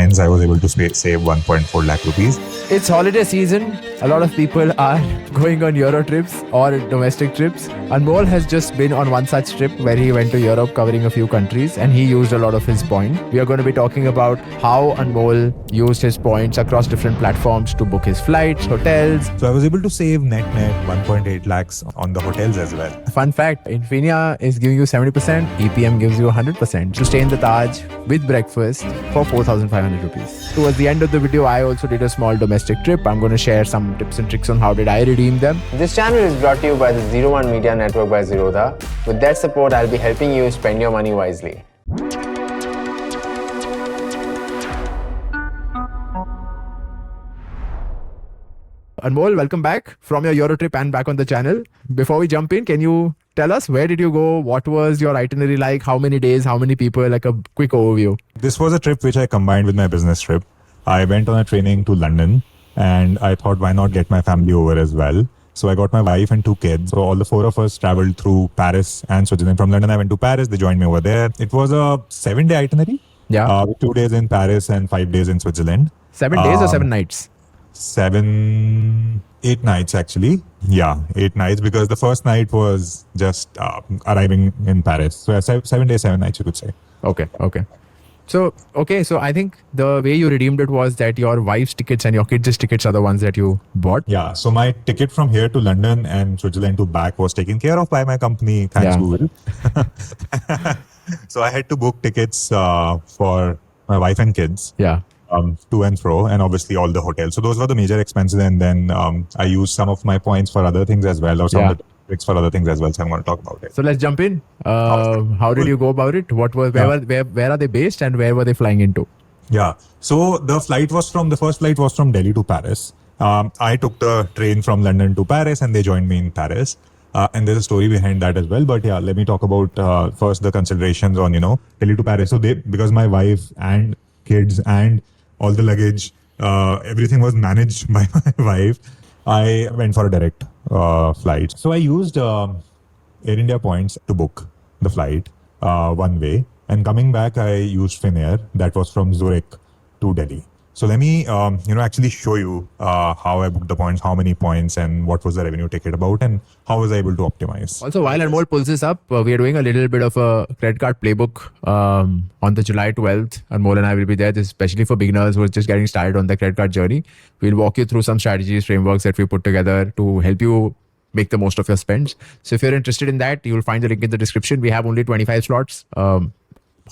hence I was able to save 1.4 lakh rupees. It's holiday season. A lot of people are going on Eurotrips or domestic trips. Anmol has just been on one such trip where he went to Europe covering a few countries and he used a lot of his points. We are going to be talking about how Anmol used his points across different platforms to book his flights, hotels. So I was able to save net 1.8 lakhs on the hotels as well. Fun fact, Infinia is giving you 70%, EPM gives you 100% to stay in the Taj with breakfast for 4,500 rupees. Towards the end of the video, I also did a small domestic trip. I'm going to share some tips and tricks on how did I redeem them. This channel is brought to you by the 01 Media Network by Zerodha. With that support, I'll be helping you spend your money wisely. Anmol, welcome back from your Eurotrip and back on the channel. Before we jump in, can you tell us where did you go? What was your itinerary like? How many days? How many people? Like a quick overview. This was a trip which I combined with my business trip. I went on a training to London and I thought, why not get my family over as well? So I got my wife and 2 kids. So all the 4 of us traveled through Paris and Switzerland. From London, I went to Paris. They joined me over there. It was a 7-day itinerary. Yeah. 2 days in Paris and 5 days in Switzerland. 7 days or 7 nights? 8 nights actually. Yeah, 8 nights because the first night was just arriving in Paris. So 7 days, 7 nights you could say. Okay. So I think the way you redeemed it was that your wife's tickets and your kids' tickets are the ones that you bought. Yeah, so my ticket from here to London and Switzerland to back was taken care of by my company. Thanks, Google. So I had to book tickets for my wife and kids. Yeah. To and fro, and obviously all the hotels. So those were the major expenses, and then I used some of my points for other things as well, or some of the tricks for other things as well. So I'm going to talk about it. So let's jump in. How did you go about it? Where are they based, and where were they flying into? Yeah. So the first flight was from Delhi to Paris. I took the train from London to Paris, and they joined me in Paris. And there's a story behind that as well. But yeah, let me talk about first the considerations on Delhi to Paris. So because my wife and kids and all the luggage, everything was managed by my wife, I went for a direct flight. So I used Air India points to book the flight one way. And coming back, I used Finnair. That was from Zurich to Delhi. So let me, actually show you how I booked the points, how many points, and what was the revenue ticket about, and how was I able to optimize. Also, while Anmol pulls this up, we are doing a little bit of a credit card playbook on the July 12th. Anmol and I will be there, especially for beginners who are just getting started on the credit card journey. We'll walk you through some strategies, frameworks that we put together to help you make the most of your spends. So if you're interested in that, you'll find the link in the description. We have only 25 slots.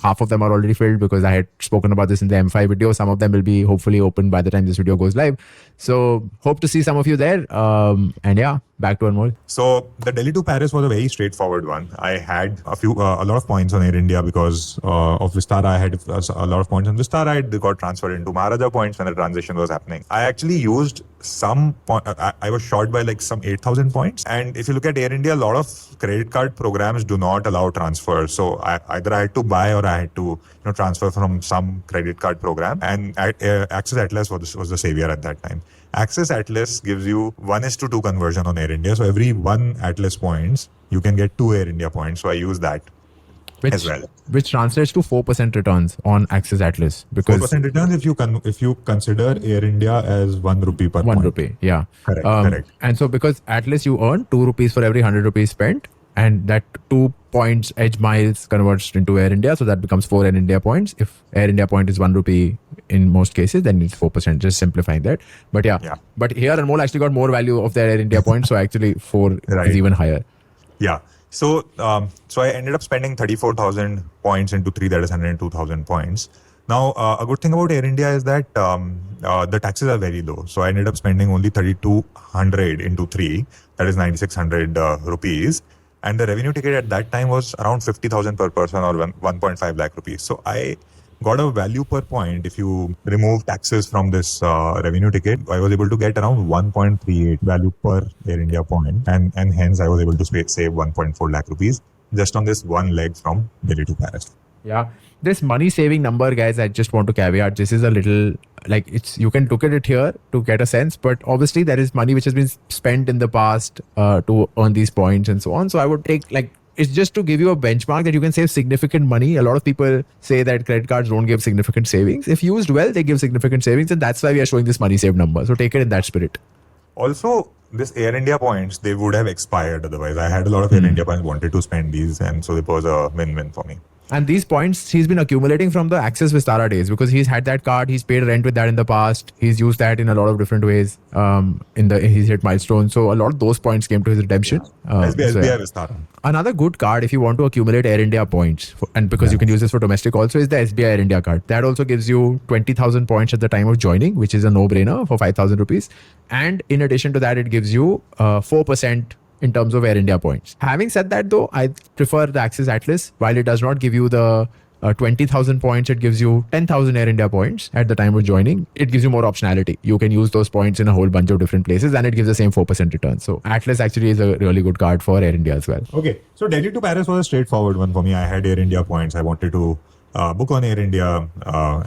Half of them are already filled because I had spoken about this in the M5 video. Some of them will be hopefully open by the time this video goes live. So hope to see some of you there. And yeah, back to Anmol. So the Delhi to Paris was a very straightforward one. I had a lot of points on Air India because of Vistara. I had a lot of points on Vistara. They got transferred into Maharaja points when the transition was happening. I actually used some point. I was short by like some 8,000 points. And if you look at Air India, a lot of credit card programs do not allow transfer. So either I had to buy or I had to transfer from some credit card program. And Access Atlas was the savior at that time. Access Atlas gives you 1:2 conversion on Air India. So every 1 Atlas points, you can get 2 Air India points. So I use that as well. Which translates to 4% returns on Access Atlas. Because 4% returns if you consider Air India as 1 rupee per 1 point. rupee, yeah. Correct. And so because Atlas, you earn 2 rupees for every 100 rupees spent. And that 2 points edge miles converts into Air India. So that becomes 4 Air India points. If Air India point is 1 rupee in most cases, then it's 4%, just simplifying that. But yeah. But here Anmol actually got more value of their Air India points. So actually 4 is even higher. Yeah. So I ended up spending 34,000 points into 3, that is 102,000 points. Now, a good thing about Air India is that the taxes are very low. So I ended up spending only 3,200 into 3, that is 9,600 rupees. And the revenue ticket at that time was around 50,000 per person or 1.5 lakh rupees. So I got a value per point. If you remove taxes from this revenue ticket, I was able to get around 1.38 value per Air India point. And hence I was able to save 1.4 lakh rupees just on this one leg from Delhi to Paris. Yeah. This money saving number, guys, I just want to caveat. This is a little like you can look at it here to get a sense, but obviously there is money which has been spent in the past to earn these points and so on. So I would take It's just to give you a benchmark that you can save significant money. A lot of people say that credit cards don't give significant savings. If used well, they give significant savings, and that's why we are showing this money saved number. So take it in that spirit. Also, this Air India points, they would have expired otherwise. I had a lot of Air India points, wanted to spend these, and so it was a win-win for me. And these points he's been accumulating from the Access Vistara days because he's had that card, he's paid rent with that in the past, he's used that in a lot of different ways. He's hit milestones, so a lot of those points came to his redemption. SBI Vistara. Another good card if you want to accumulate Air India points, and because you can use this for domestic also, is the SBI Air India card. That also gives you 20,000 points at the time of joining, which is a no-brainer for 5,000 rupees. And in addition to that, it gives you 4% in terms of Air India points. Having said that though, I prefer the Axis Atlas. While it does not give you the 20,000 points, it gives you 10,000 Air India points at the time of joining. It gives you more optionality. You can use those points in a whole bunch of different places and it gives the same 4% return. So Atlas actually is a really good card for Air India as well. Okay, so Delhi to Paris was a straightforward one for me. I had Air India points. I wanted to book on Air India,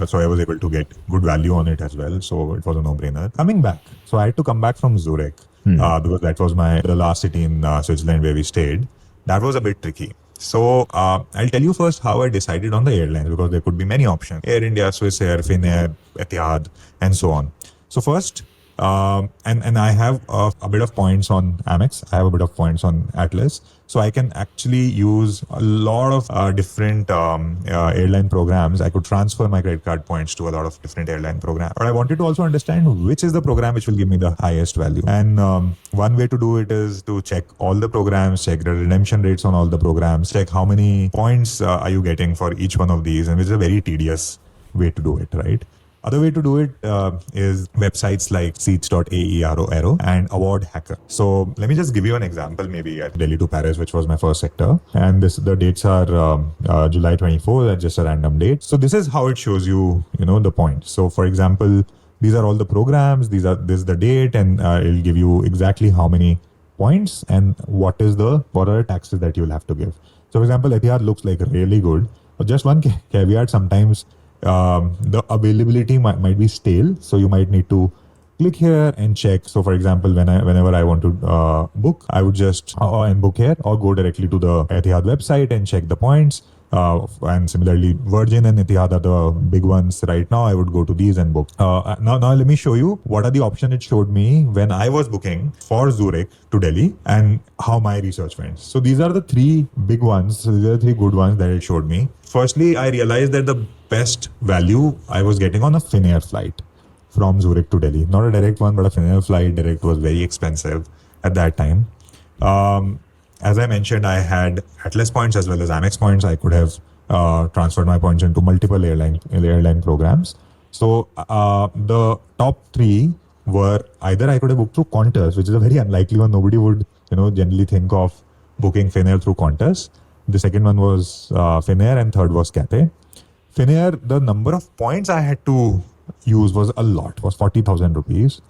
so I was able to get good value on it as well. So it was a no-brainer. Coming back, so I had to come back from Zurich because that was the last city in Switzerland where we stayed. That was a bit tricky. So I'll tell you first how I decided on the airlines because there could be many options: Air India, Swiss Air, Finnair, Etihad, and so on. So first, and I have a bit of points on Amex. I have a bit of points on Atlas. So I can actually use a lot of different airline programs. I could transfer my credit card points to a lot of different airline programs. But I wanted to also understand which is the program which will give me the highest value. And one way to do it is to check all the programs, check the redemption rates on all the programs, check how many points are you getting for each one of these, and which is a very tedious way to do it, right? Other way to do it is websites like Seats.aero and Award Hacker. So let me just give you an example, maybe at Delhi to Paris, which was my first sector. And the dates are July 24, that's just a random date. So this is how it shows you, the points. So for example, these are all the programs, this is the date, and it'll give you exactly how many points and what are the taxes that you'll have to give. So for example, Etihad looks like really good. But just one caveat, sometimes the availability might be stale, so you might need to click here and check. So for example, whenever I want to book, I would just and book here or go directly to the Etihad website and check the points. And similarly, Virgin and Etihad are the big ones right now. I would go to these and book. Now let me show you what are the options it showed me when I was booking for Zurich to Delhi and how my research went. So these are the three big ones. So these are the three good ones that it showed me. Firstly, I realized that the best value I was getting on a Finnair flight from Zurich to Delhi. Not a direct one, but a Finnair flight. Direct was very expensive at that time. As I mentioned, I had Atlas points as well as Amex points. I could have transferred my points into multiple airline programs. So the top three were either I could have booked through Qantas, which is a very unlikely one. Nobody would generally think of booking Finnair through Qantas. The second one was Finnair and third was Cathay. Finnair, the number of points I had to use was a lot, was 40,000 rupees.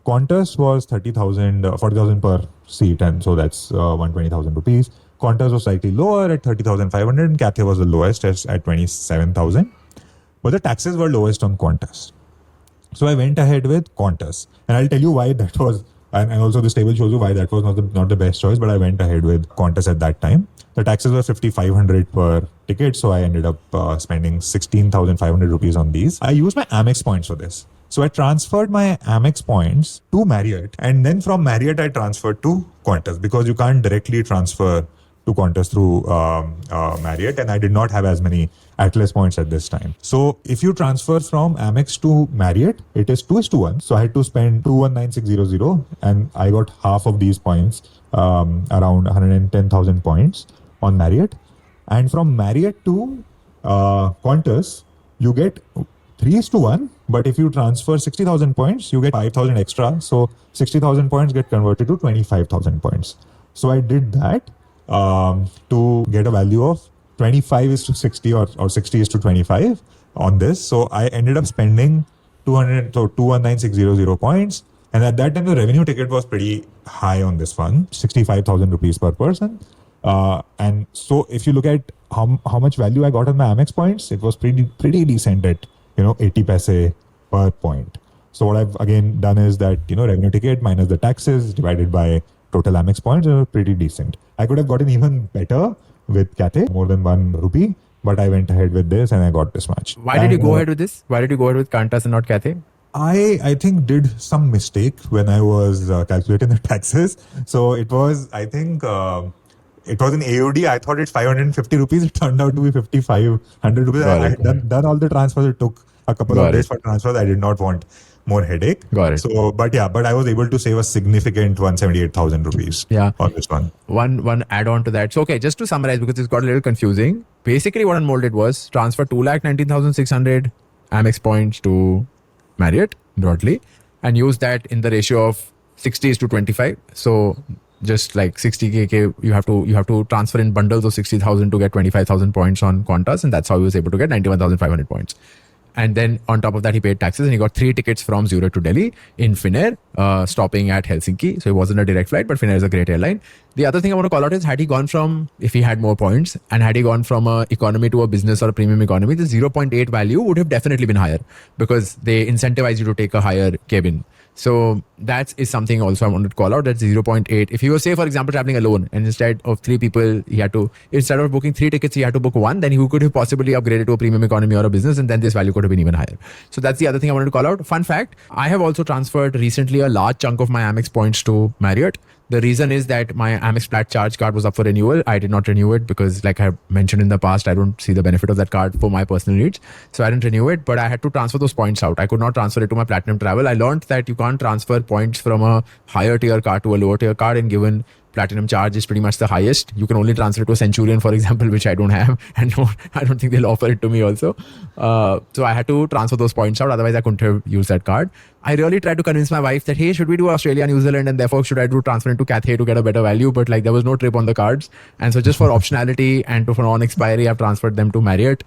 Qantas was 40,000 per seat, and so that's 120,000 rupees. Qantas was slightly lower at 30,500, and Cathay was the lowest at 27,000. But the taxes were lowest on Qantas. So I went ahead with Qantas, and I'll tell you why that was. And also this table shows you why that was not the best choice, but I went ahead with Qantas at that time. The taxes were 5,500 per ticket, so I ended up spending 16,500 rupees on these. I used my Amex points for this. So I transferred my Amex points to Marriott, and then from Marriott I transferred to Qantas because you can't directly transfer to Qantas through Marriott, and I did not have as many Atlas points at this time. So if you transfer from Amex to Marriott, it is 2:1. So I had to spend 219,600, and I got half of these points, around 110,000 points on Marriott. And from Marriott to Qantas, you get 3:1. But if you transfer 60,000 points, you get 5,000 extra. So 60,000 points get converted to 25,000 points. So I did that to get a value of 25:60 or 60:25 on this. So I ended up spending 219,600 points. And at that time, the revenue ticket was pretty high on this one, 65,000 rupees per person. And so if you look at how much value I got on my Amex points, it was pretty decent at 80 paise per point. So what I've again done is that revenue ticket minus the taxes divided by total Amex points were pretty decent. I could have gotten even better with Cathay, more than 1 rupee, but I went ahead with this and I got this much. Why did you go ahead with this? Why did you go ahead with Qantas and not Cathay? I think did some mistake when I was calculating the taxes. So it was, I think, it was in AUD. I thought it's 550 rupees. It turned out to be 5,500 rupees. I had done all the transfers. It took a couple of days for transfers. I did not want more headache. Got it. So, but I was able to save a significant 178,000 rupees on this one. One add-on to that. So, okay, just to summarize, because it's got a little confusing. Basically, what Anmol did was transfer 2,19,600 Amex points to Marriott broadly, and use that in the ratio of 60:25. So just like 60k, you have to transfer in bundles of 60,000 to get 25,000 points on Qantas, and that's how he was able to get 91,500 points. And then on top of that, he paid taxes and he got 3 tickets from Zurich to Delhi in Finnair, stopping at Helsinki. So it wasn't a direct flight, but Finnair is a great airline. The other thing I want to call out is, had he gone from, if he had more points, and had he gone from a economy to a business or a premium economy, the 0.8 value would have definitely been higher, because they incentivize you to take a higher cabin. So that is something also I wanted to call out. That's 0.8. If he was, say, for example, traveling alone, and instead of 3 people, he had to, instead of booking 3 tickets, he had to book 1, then he could have possibly upgraded to a premium economy or a business, and then this value could have been even higher. So that's the other thing I wanted to call out. Fun fact, I have also transferred recently a large chunk of my Amex points to Marriott. The reason is that my Amex Flat Charge card was up for renewal. I did not renew it because, like I mentioned in the past, I don't see the benefit of that card for my personal needs. So I didn't renew it, but I had to transfer those points out. I could not transfer it to my Platinum Travel. I learned that you can't transfer points from a higher tier card to a lower tier card, and given Platinum charge is pretty much the highest, you can only transfer it to a Centurion, for example, which I don't have, and no, I don't think they'll offer it to me also. So I had to transfer those points out, otherwise I couldn't have used that card. I really tried to convince my wife that, hey, should we do Australia, New Zealand, and therefore should I do transfer into Cathay to get a better value? But like there was no trip on the cards, and so just for optionality and for non-expiry, I've transferred them to Marriott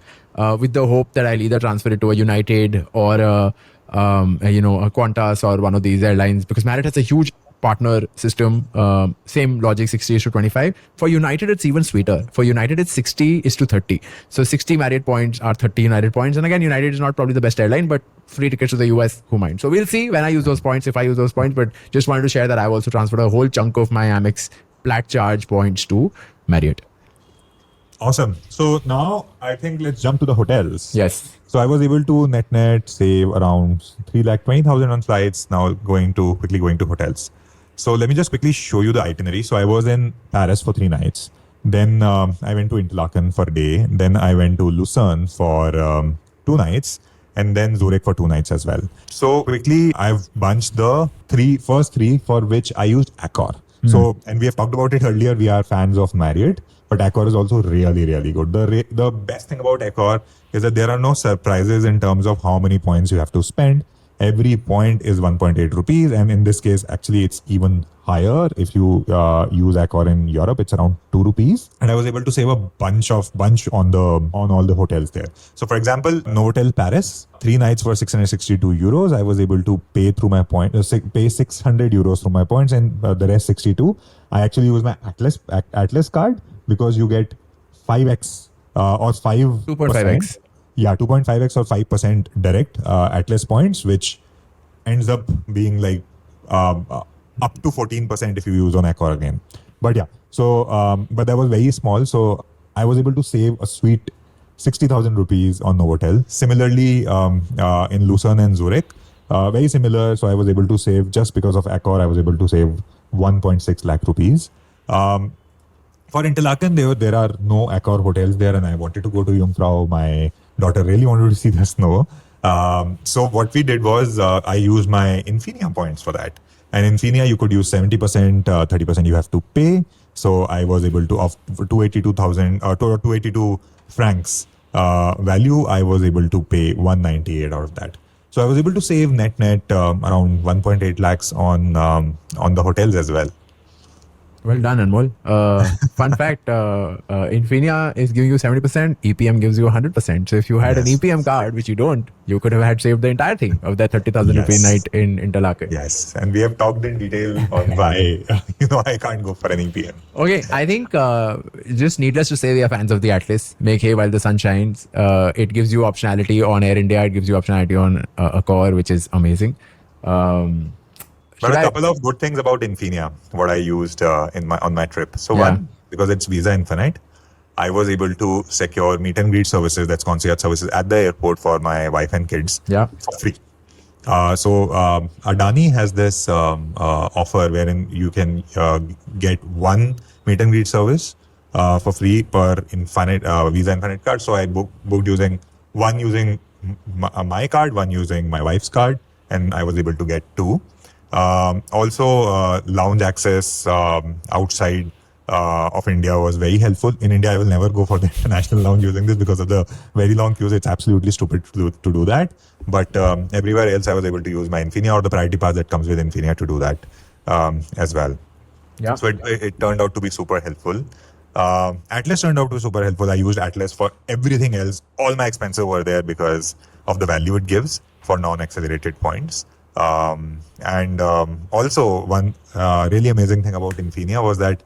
with the hope that I'll either transfer it to a United or a Qantas or one of these airlines, because Marriott has a huge partner system, same logic, 60:25. For United, it's even sweeter. For United, it's 60:30. So 60 Marriott points are 30 United points. And again, United is not probably the best airline, but free tickets to the US, who mind? So we'll see when I use those points, if I use those points, but just wanted to share that I've also transferred a whole chunk of my Amex Flat Charge points to Marriott. Awesome. So now I think let's jump to the hotels. Yes. So I was able to net save around 3,20,000 on flights. Now quickly going to hotels. So let me just quickly show you the itinerary. So I was in Paris for 3 nights. Then I went to Interlaken for a day. Then I went to Lucerne for 2 nights. And then Zurich for 2 nights as well. So quickly, I've bunched the first three for which I used Accor. So, and we have talked about it earlier, we are fans of Marriott, but Accor is also really, really good. The best thing about Accor is that there are no surprises in terms of how many points you have to spend. Every point is 1.8 rupees. And in this case, actually, it's even higher. If you use Accor in Europe, it's around 2 rupees. And I was able to save a bunch on all the hotels there. So for example, Novotel Paris, 3 nights for 662 euros. I was able to pay through my pay 600 euros through my points, and the rest 62. I actually use my Atlas card because you get 5x or 2.5x. Yeah, 2.5x or 5% direct Atlas points, which ends up being like up to 14% if you use on Accor again. But yeah, so, but that was very small. So I was able to save a sweet 60,000 rupees on Novotel. Similarly, in Lucerne and Zurich, very similar. So I was able to save, just because of Accor, I was able to save 1.6 lakh rupees. For Interlaken, there are no Accor hotels there, and I wanted to go to Jungfrau. My daughter really wanted to see the snow. So what we did was I used my Infinia points for that. And Infinia, you could use 70%, 30% you have to pay. So I was able to, of 282 francs value, I was able to pay 198 out of that. So I was able to save net around 1.8 lakhs on the hotels as well. Well done, Anmol. Fun fact, Infinia is giving you 70%, EPM gives you 100%. So if you had an EPM card, which you don't, you could have had saved the entire thing of that 30,000 rupee night in Interlaken. Yes, and we have talked in detail on why I can't go for an EPM. Okay, I think just needless to say, we are fans of the Atlas. Make hay while the sun shines. It gives you optionality on Air India. It gives you optionality on Accor, which is amazing. But a couple of good things about Infinia, what I used on my trip. So one, because it's Visa Infinite, I was able to secure meet and greet services, that's concierge services at the airport for my wife and kids for free. So Adani has this offer wherein you can get one meet and greet service for free per Visa Infinite card. So I booked using my card, one using my wife's card, and I was able to get two. Also, lounge access outside of India was very helpful. In India, I will never go for the international lounge using this because of the very long queues. It's absolutely stupid to do that. But everywhere else, I was able to use my Infinia or the priority pass that comes with Infinia to do that as well. Yeah. So it turned out to be super helpful. Atlas turned out to be super helpful. I used Atlas for everything else. All my expenses were there because of the value it gives for non-accelerated points. Also, one really amazing thing about Infinia was that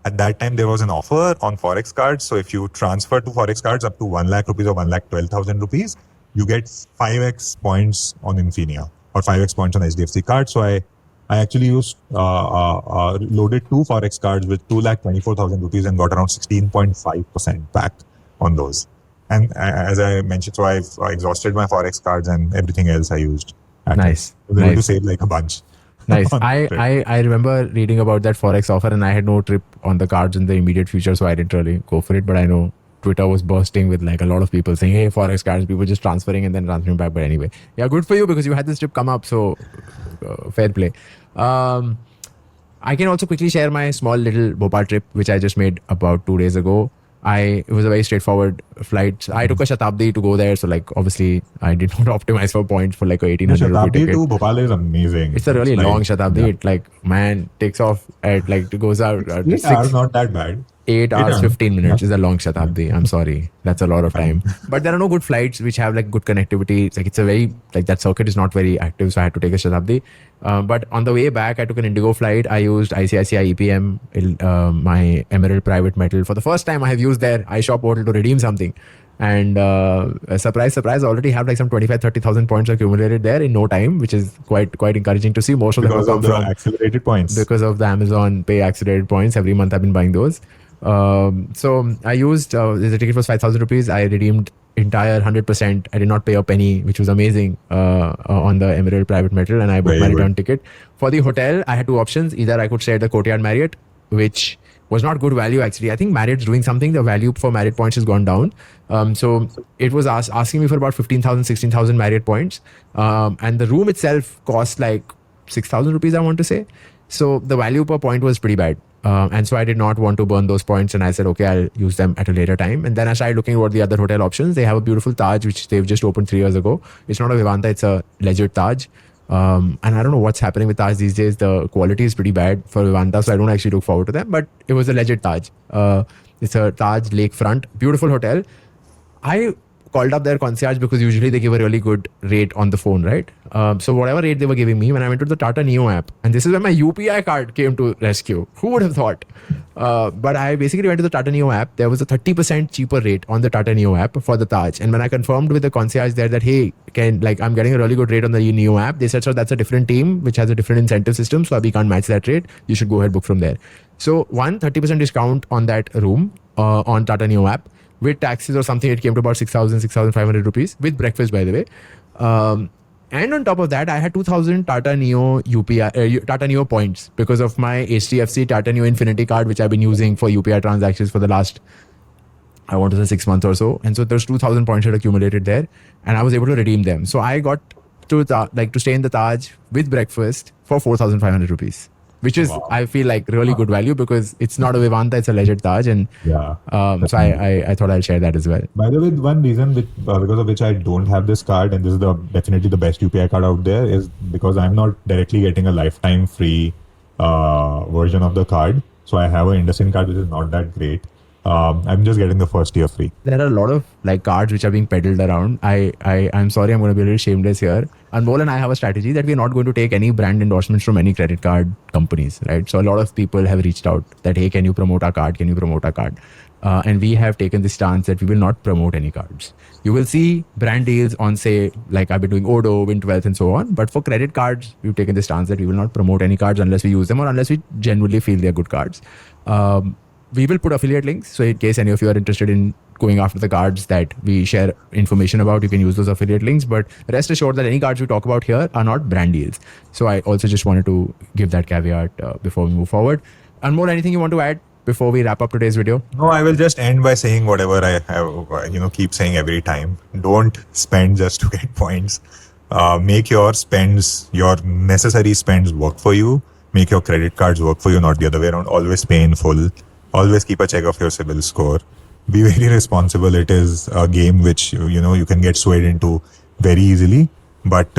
at that time there was an offer on Forex cards. So if you transfer to Forex cards up to 1 lakh rupees or 1,12,000 rupees, you get 5x points on Infinia or 5x points on HDFC cards. So I actually used loaded two Forex cards with 2,24,000 rupees and got around 16.5% back on those. And as I mentioned, so I've exhausted my Forex cards and everything else I used. Nice. I was able to save like a bunch. Nice. I remember reading about that Forex offer, and I had no trip on the cards in the immediate future, so I didn't really go for it. But I know Twitter was bursting with like a lot of people saying, hey, Forex cards, people just transferring and then transferring back. But anyway, yeah, good for you because you had this trip come up. So fair play. I can also quickly share my small little Bhopal trip, which I just made about 2 days ago. It was a very straightforward flight. I took a Shatabdi to go there. So like, obviously I did not optimize for points for like a 1,800 rupee ticket. Shatabdi to Bhopal is amazing. It's a really long Shatabdi. Yeah. It like, man, takes off at like, it goes out. 8 hours, not that bad. 8 hours, 15 minutes is a long Shatabdi. I'm sorry. That's a lot of time. But there are no good flights which have like good connectivity. It's like, it's a very, like that circuit is not very active. So I had to take a Shatabdi. But on the way back, I took an Indigo flight. I used ICICI EPM, my Emerald Private Metal. For the first time I have used their iShop portal to redeem something. And surprise, I already have like some 25,000-30,000 points accumulated there in no time, which is quite encouraging to see. Most of them come from accelerated points. Because of the Amazon Pay accelerated points. Every month I've been buying those. So I used, the ticket was 5,000 rupees. I redeemed entire 100%. I did not pay a penny, which was amazing on the Emerald Private Metal, and I booked my return ticket. For the hotel, I had two options. Either I could stay at the Courtyard Marriott, which was not good value actually. I think Marriott's doing something. The value for Marriott points has gone down. So it was asking me for about 15,000, 16,000 Marriott points. And the room itself cost like 6,000 rupees, I want to say. So the value per point was pretty bad. And so I did not want to burn those points, and I said, okay, I'll use them at a later time. And then I started looking at the other hotel options. They have a beautiful Taj, which they've just opened 3 years ago. It's not a Vivanta, it's a legit Taj. And I don't know what's happening with Taj these days. The quality is pretty bad for Vivanta, so I don't actually look forward to them. But it was a legit Taj. It's a Taj lakefront, beautiful hotel. I called up their concierge because usually they give a really good rate on the phone, right? So whatever rate they were giving me, when I went to the Tata Neo app, and this is when my UPI card came to rescue. Who would have thought? But I basically went to the Tata Neo app. There was a 30% cheaper rate on the Tata Neo app for the Taj. And when I confirmed with the concierge there that, hey, I'm getting a really good rate on the Neo app, they said, so that's a different team which has a different incentive system, so we can't match that rate. You should go ahead book from there. So 30% discount on that room on Tata Neo app. With taxes or something, it came to about 6,000, 6,500 rupees with breakfast, by the way. And on top of that, I had 2,000 Tata Neo Tata Neo points because of my HDFC Tata Neo Infinity card, which I've been using for UPI transactions for the last, I want to say 6 months or so. And so there's 2,000 points that accumulated there, and I was able to redeem them. So I got to stay in the Taj with breakfast for 4,500 rupees. Which is, wow. I feel like really good value because it's not a Vivanta, it's a legit Taj. And so I thought I'll share that as well. By the way, one reason because of which I don't have this card, and this is definitely the best UPI card out there, is because I'm not directly getting a lifetime free version of the card. So I have an IndusInd card, which is not that great. I'm just getting the first year free. There are a lot of like cards which are being peddled around. I'm sorry, I'm going to be a little shameless here. Anmol and I have a strategy that we're not going to take any brand endorsements from any credit card companies, right? So a lot of people have reached out that, hey, can you promote our card? Can you promote our card? And we have taken the stance that we will not promote any cards. You will see brand deals on, say, like I've been doing Odo, Win12 and so on. But for credit cards, we've taken the stance that we will not promote any cards unless we use them or unless we genuinely feel they're good cards. We will put affiliate links. So in case any of you are interested in going after the cards that we share information about, you can use those affiliate links. But rest assured that any cards we talk about here are not brand deals. So I also just wanted to give that caveat before we move forward. Anmol, anything you want to add before we wrap up today's video? No, I will just end by saying whatever I have, keep saying every time. Don't spend just to get points. Make your spends, your necessary spends work for you. Make your credit cards work for you, not the other way around. Always pay in full. Always keep a check of your CIBIL score. Be very responsible. It is a game which, you can get swayed into very easily. But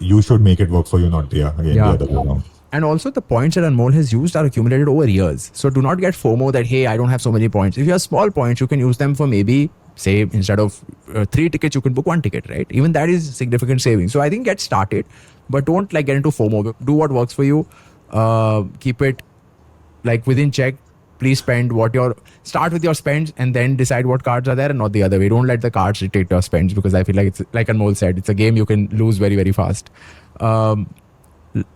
you should make it work for you, not the other way around. And also the points that Anmol has used are accumulated over years. So do not get FOMO that, hey, I don't have so many points. If you have small points, you can use them for maybe, say, instead of 3 tickets, you can book 1 ticket, right? Even that is significant savings. So I think get started, but don't get into FOMO. Do what works for you. Keep it within check. Please start with your spends and then decide what cards are there and not the other way. Don't let the cards dictate your spends, because I feel like it's, like Anmol said, it's a game you can lose very, very fast.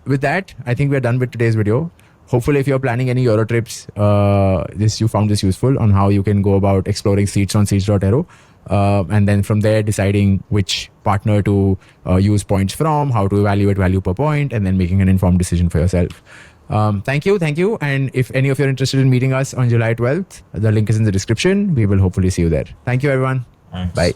With that, I think we're done with today's video. Hopefully, if you're planning any Eurotrips, you found this useful on how you can go about exploring seats on Seats.aero. And then from there, deciding which partner to use points from, how to evaluate value per point, and then making an informed decision for yourself. Thank you. And if any of you are interested in meeting us on July 12th, the link is in the description. We will hopefully see you there. Thank you, everyone. Thanks. Bye.